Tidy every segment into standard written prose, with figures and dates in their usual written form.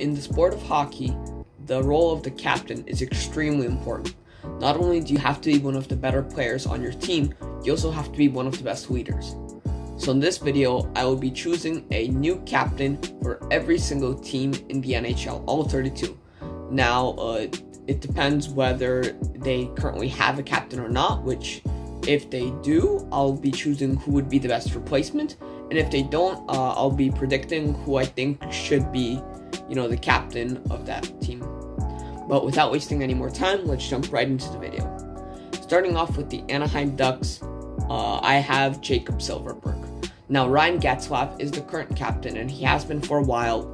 in the sport of hockey, the role of the captain is extremely important. Not only do you have to be one of the better players on your team, you also have to be one of the best leaders. So in this video, I will be choosing a new captain for every single team in the NHL, all 32. Now, it depends whether they currently have a captain or not, which if they do, I'll be choosing who would be the best replacement. And if they don't, I'll be predicting who I think should be, the captain of that team. But without wasting any more time, let's jump right into the video. Starting off with the Anaheim Ducks, I have Jacob Silfverberg. Now, Ryan Getzlaf is the current captain, and he has been for a while,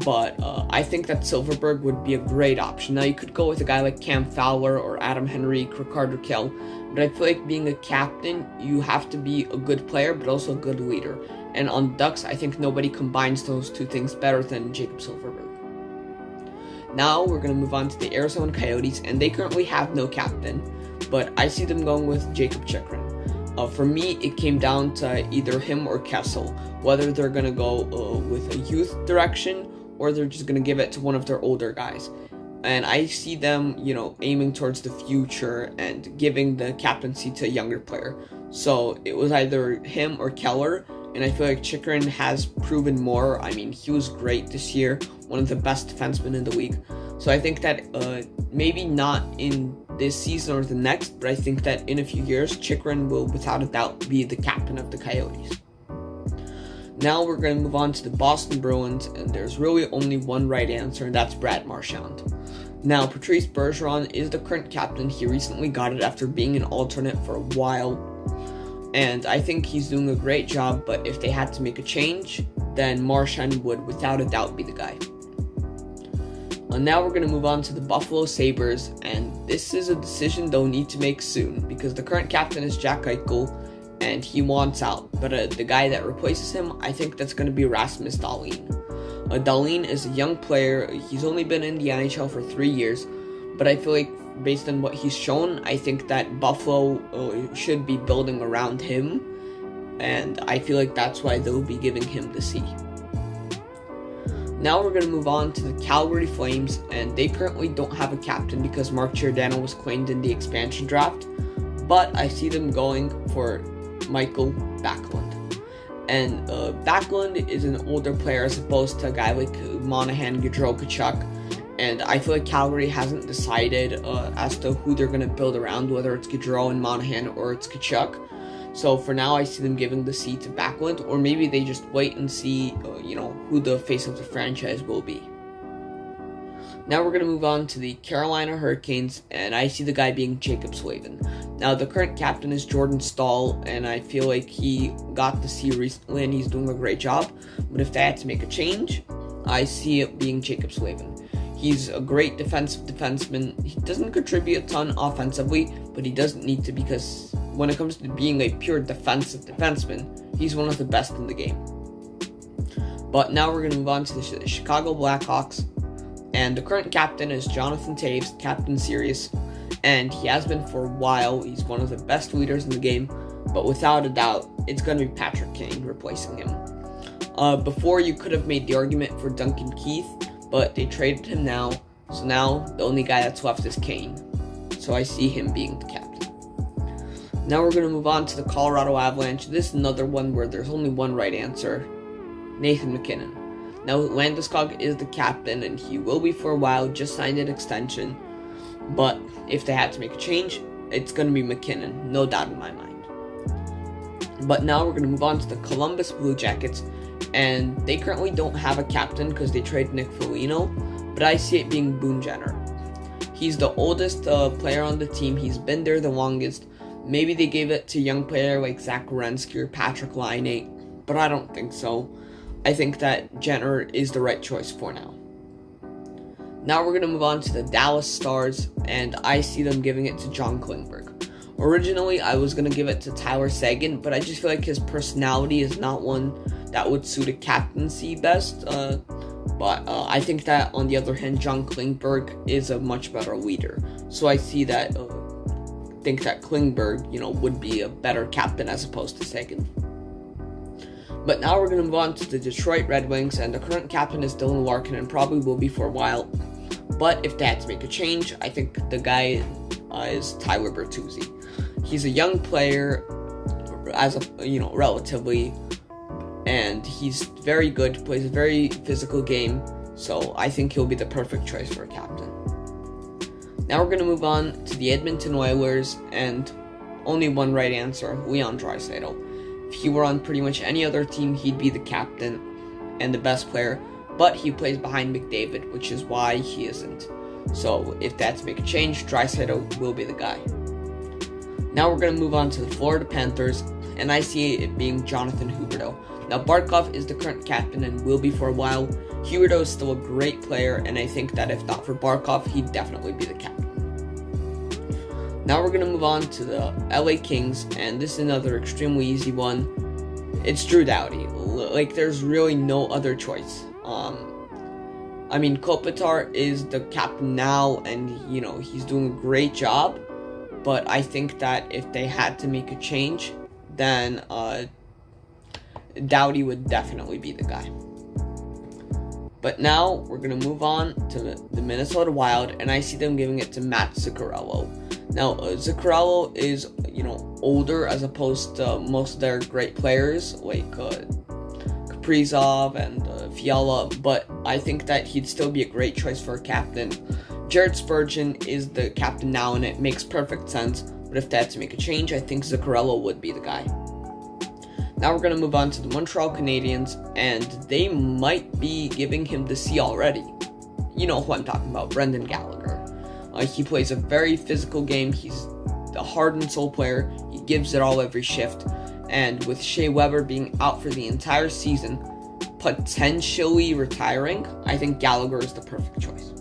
but I think that Silfverberg would be a great option. Now, you could go with a guy like Cam Fowler or Adam Henrique or Carter Kell, but I feel like being a captain, you have to be a good player, but also a good leader. And on Ducks, I think nobody combines those two things better than Jacob Silfverberg. Now, we're going to move on to the Arizona Coyotes, and they currently have no captain, but I see them going with Jacob Chychrun. For me, it came down to either him or Kessel, whether they're going to go with a youth direction or they're just going to give it to one of their older guys. And I see them, aiming towards the future and giving the captaincy to a younger player. So it was either him or Keller, and I feel like Chychrun has proven more. I mean, he was great this year, one of the best defensemen in the league. So I think that maybe not in this season or the next, but I think that in a few years, Chychrun will without a doubt be the captain of the Coyotes. Now we're going to move on to the Boston Bruins, and there's really only one right answer, and that's Brad Marchand. Now, Patrice Bergeron is the current captain. He recently got it after being an alternate for a while, and I think he's doing a great job, but if they had to make a change, then Marchand would without a doubt be the guy. Now we're going to move on to the Buffalo Sabres, and this is a decision they'll need to make soon, because the current captain is Jack Eichel, and he wants out, but the guy that replaces him, I think that's going to be Rasmus Dahlin. Dahlin is a young player. He's only been in the NHL for 3 years, but I feel like based on what he's shown, I think that Buffalo should be building around him, and I feel like that's why they'll be giving him the C. Now we're going to move on to the Calgary Flames, and they currently don't have a captain because Mark Giordano was claimed in the expansion draft, but I see them going for Michael Backlund. And Backlund is an older player as opposed to a guy like Monahan, Gaudreau, Tkachuk, and I feel like Calgary hasn't decided as to who they're going to build around, whether it's Gaudreau and Monahan or it's Tkachuk. So for now, I see them giving the C to Backlund, or maybe they just wait and see, who the face of the franchise will be. Now we're going to move on to the Carolina Hurricanes, and I see the guy being Jacob Slavin. Now, the current captain is Jordan Staal, and I feel like he got the C recently, and he's doing a great job. But if they had to make a change, I see it being Jacob Slavin. He's a great defenseman. He doesn't contribute a ton offensively, but he doesn't need to, because when it comes to being a pure defensive defenseman, he's one of the best in the game. But now we're going to move on to the Chicago Blackhawks, and the current captain is Jonathan Toews, Captain Serious, and he has been for a while. He's one of the best leaders in the game, but without a doubt, it's going to be Patrick Kane replacing him. Before, you could have made the argument for Duncan Keith, but they traded him now, so now the only guy that's left is Kane. So I see him being the captain. Now we're going to move on to the Colorado Avalanche. This is another one where there's only one right answer, Nathan MacKinnon. Now, Landeskog is the captain, and he will be for a while, just signed an extension. But if they had to make a change, it's going to be MacKinnon, no doubt in my mind. But now we're going to move on to the Columbus Blue Jackets, and they currently don't have a captain because they traded Nick Foligno, but I see it being Boone Jenner. He's the oldest player on the team. He's been there the longest. Maybe they gave it to a young player like Zach Werenski or Patrick Laine, but I don't think so. I think that Jenner is the right choice for now. Now we're going to move on to the Dallas Stars, and I see them giving it to John Klingberg. Originally, I was going to give it to Tyler Seguin, but I just feel like his personality is not one that would suit a captaincy best. But I think that, on the other hand, John Klingberg is a much better leader. So I see that, think that Klingberg, would be a better captain as opposed to Seguin. But now we're going to move on to the Detroit Red Wings, and the current captain is Dylan Larkin and probably will be for a while. But if they had to make a change, I think the guy is Tyler Bertuzzi. He's a young player, relatively, and he's very good, plays a very physical game, so I think he'll be the perfect choice for a captain. Now we're going to move on to the Edmonton Oilers, and only one right answer, Leon Draisaitl. If he were on pretty much any other team, he'd be the captain and the best player, but he plays behind McDavid, which is why he isn't. So if that's to make a change, Draisaitl will be the guy. Now we're going to move on to the Florida Panthers, and I see it being Jonathan Huberdeau. Now Barkov is the current captain and will be for a while. Huberdeau is still a great player, and I think that if not for Barkov, he'd definitely be the captain. Now we're going to move on to the LA Kings, and this is another extremely easy one. It's Drew Doughty. Like, there's really no other choice. Kopitar is the captain now, and, he's doing a great job. But I think that if they had to make a change, then Doughty would definitely be the guy. But now we're going to move on to the Minnesota Wild, and I see them giving it to Matt Zuccarello. Now, Zuccarello is, older as opposed to most of their great players, like Kaprizov and Fiala, but I think that he'd still be a great choice for a captain. Jared Spurgeon is the captain now, and it makes perfect sense, but if they had to make a change, I think Zuccarello would be the guy. Now we're going to move on to the Montreal Canadiens, and they might be giving him the C already. You know who I'm talking about, Brendan Gallagher. He plays a very physical game. He's a heart and soul player. He gives it all every shift. And with Shea Weber being out for the entire season, potentially retiring, I think Gallagher is the perfect choice.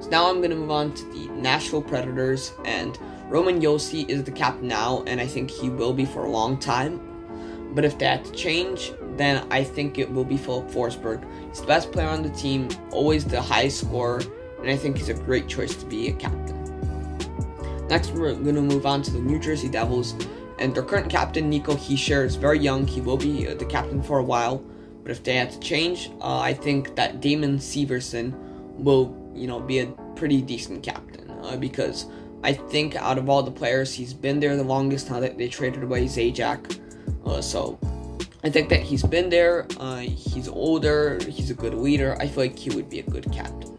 So now I'm going to move on to the Nashville Predators, and Roman Josi is the captain now, and I think he will be for a long time. But if they had to change, then I think it will be Philip Forsberg. He's the best player on the team, always the highest scorer, and I think he's a great choice to be a captain. Next, we're going to move on to the New Jersey Devils, and their current captain, Nico Hischier, is very young. He will be the captain for a while, but if they had to change, I think that Damon Severson will, be a pretty decent captain, because I think out of all the players, he's been there the longest now that they traded away Zajac. So I think that he's been there, he's older, he's a good leader. I feel like he would be a good captain.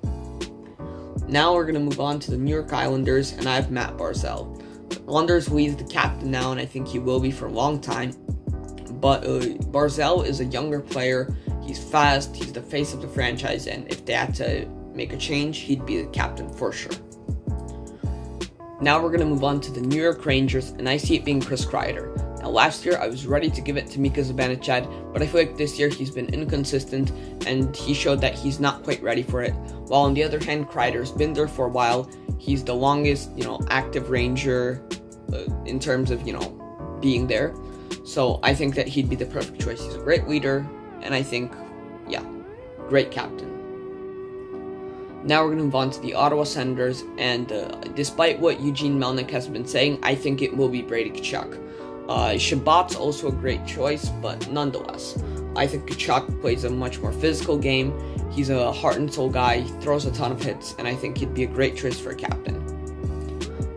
Now we're going to move on to the New York Islanders, and I have Matt Barzal. Anders Lee is the captain now, and I think he will be for a long time. But Barzal is a younger player, he's fast, he's the face of the franchise, and if they had to make a change, he'd be the captain for sure. Now we're going to move on to the New York Rangers, and I see it being Chris Kreider. Now last year I was ready to give it to Mika Zibanejad, but I feel like this year he's been inconsistent, and he showed that he's not quite ready for it. While on the other hand, Kreider's been there for a while. He's the longest, active Ranger in terms of, being there. So I think that he'd be the perfect choice. He's a great leader, and I think, great captain. Now we're going to move on to the Ottawa Senators, and despite what Eugene Melnyk has been saying, I think it will be Brady Tkachuk. Shabbat's also a great choice, but nonetheless, I think Tkachuk plays a much more physical game. He's a heart and soul guy, he throws a ton of hits, and I think he'd be a great choice for a captain.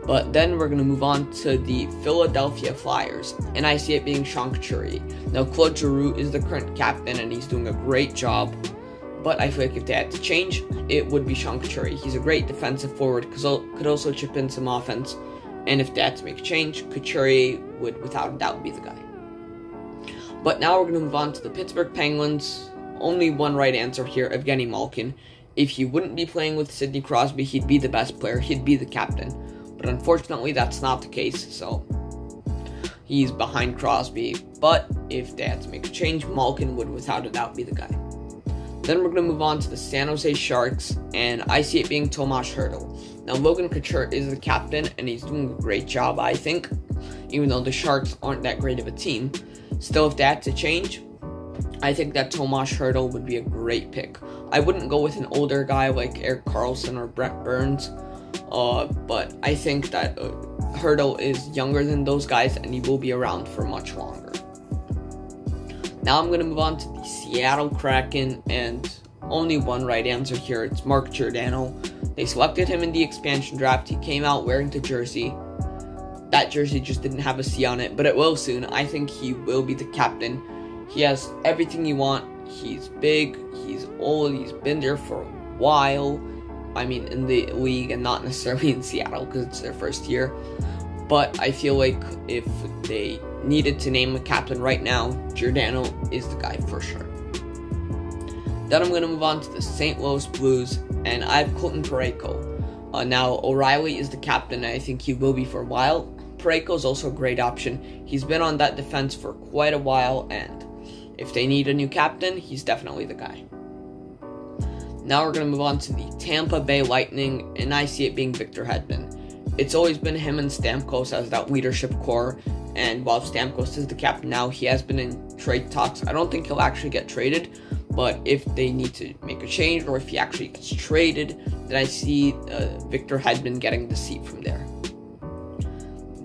But then we're going to move on to the Philadelphia Flyers, and I see it being Sean Couturier. Now, Claude Giroux is the current captain, and he's doing a great job, but I feel like if they had to change, it would be Sean Couturier. He's a great defensive forward, could also chip in some offense, and if they had to make a change, Couturier would without a doubt be the guy. But now we're going to move on to the Pittsburgh Penguins. Only one right answer here, Evgeny Malkin. If he wouldn't be playing with Sidney Crosby, he'd be the best player, he'd be the captain. But unfortunately, that's not the case, so he's behind Crosby. But if they had to make a change, Malkin would without a doubt be the guy. Then we're going to move on to the San Jose Sharks, and I see it being Tomas Hertl. Now, Logan Couture is the captain, and he's doing a great job, I think, even though the Sharks aren't that great of a team. Still, if they had to change, I think that Tomas Hertl would be a great pick. I wouldn't go with an older guy like Erik Karlsson or Brett Burns, but I think that Hertl is younger than those guys, and he will be around for much longer. Now I'm going to move on to the Seattle Kraken, and only one right answer here. It's Mark Giordano. They selected him in the expansion draft. He came out wearing the jersey. That jersey just didn't have a C on it, but it will soon. I think he will be the captain. He has everything you want. He's big, he's old, he's been there for a while. I mean, in the league and not necessarily in Seattle because it's their first year. But I feel like if they needed to name a captain right now, Giordano is the guy for sure. Then I'm going to move on to the St. Louis Blues, and I have Colton Parayko. Now, O'Reilly is the captain, and I think he will be for a while. Parayko is also a great option. He's been on that defense for quite a while, and if they need a new captain, he's definitely the guy. Now we're going to move on to the Tampa Bay Lightning, and I see it being Victor Hedman. It's always been him and Stamkos as that leadership core, and while Stamkos is the captain now, he has been in trade talks. I don't think he'll actually get traded, but if they need to make a change, or if he actually gets traded, then I see Victor Hedman getting the seat from there.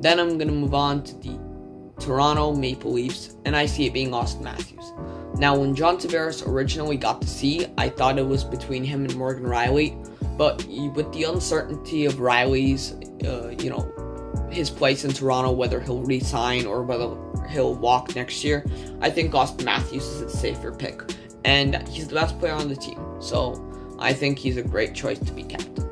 Then I'm going to move on to the Toronto Maple Leafs, and I see it being Auston Matthews. Now, when John Tavares originally got the C, I thought it was between him and Morgan Riley, but with the uncertainty of Riley's, his place in Toronto, whether he'll re-sign or whether he'll walk next year, I think Auston Matthews is a safer pick, and he's the best player on the team, so I think he's a great choice to be captain.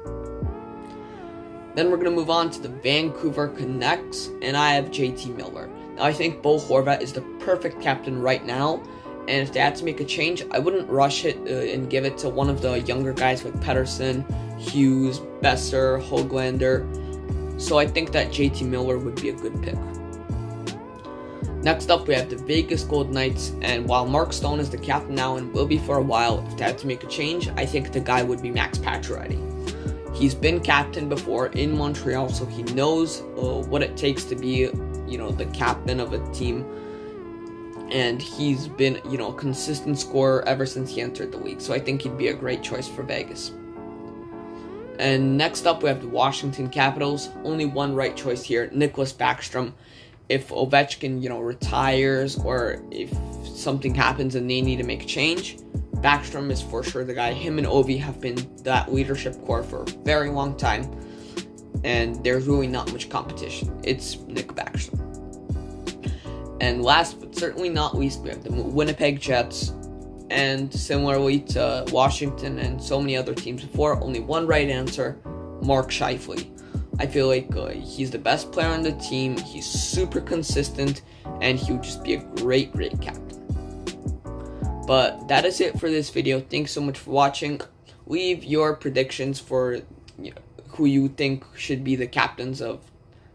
Then we're going to move on to the Vancouver Canucks, and I have JT Miller. Now, I think Bo Horvat is the perfect captain right now, and if they had to make a change, I wouldn't rush it and give it to one of the younger guys like Pettersson, Hughes, Besser, Höglander. So I think that JT Miller would be a good pick. Next up, we have the Vegas Golden Knights, and while Mark Stone is the captain now and will be for a while, if they had to make a change, I think the guy would be Max Pacioretty. He's been captain before in Montreal, so he knows what it takes to be, the captain of a team. And he's been, a consistent scorer ever since he entered the league. So I think he'd be a great choice for Vegas. And next up, we have the Washington Capitals. Only one right choice here, Nicklas Backstrom. If Ovechkin, retires, or if something happens and they need to make a change, Backstrom is for sure the guy. Him and Ovi have been that leadership core for a very long time, and there's really not much competition. It's Nick Backstrom. And last but certainly not least, we have the Winnipeg Jets, and similarly to Washington and so many other teams before, only one right answer, Mark Scheifele. I feel like he's the best player on the team, he's super consistent, and he would just be a great captain. But that is it for this video. Thanks so much for watching. Leave your predictions for who you think should be the captains of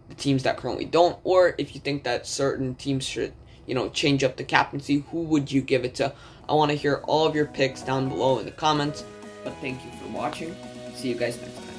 the teams that currently don't, or if you think that certain teams should, change up the captaincy, who would you give it to? I want to hear all of your picks down below in the comments. But thank you for watching. See you guys next time.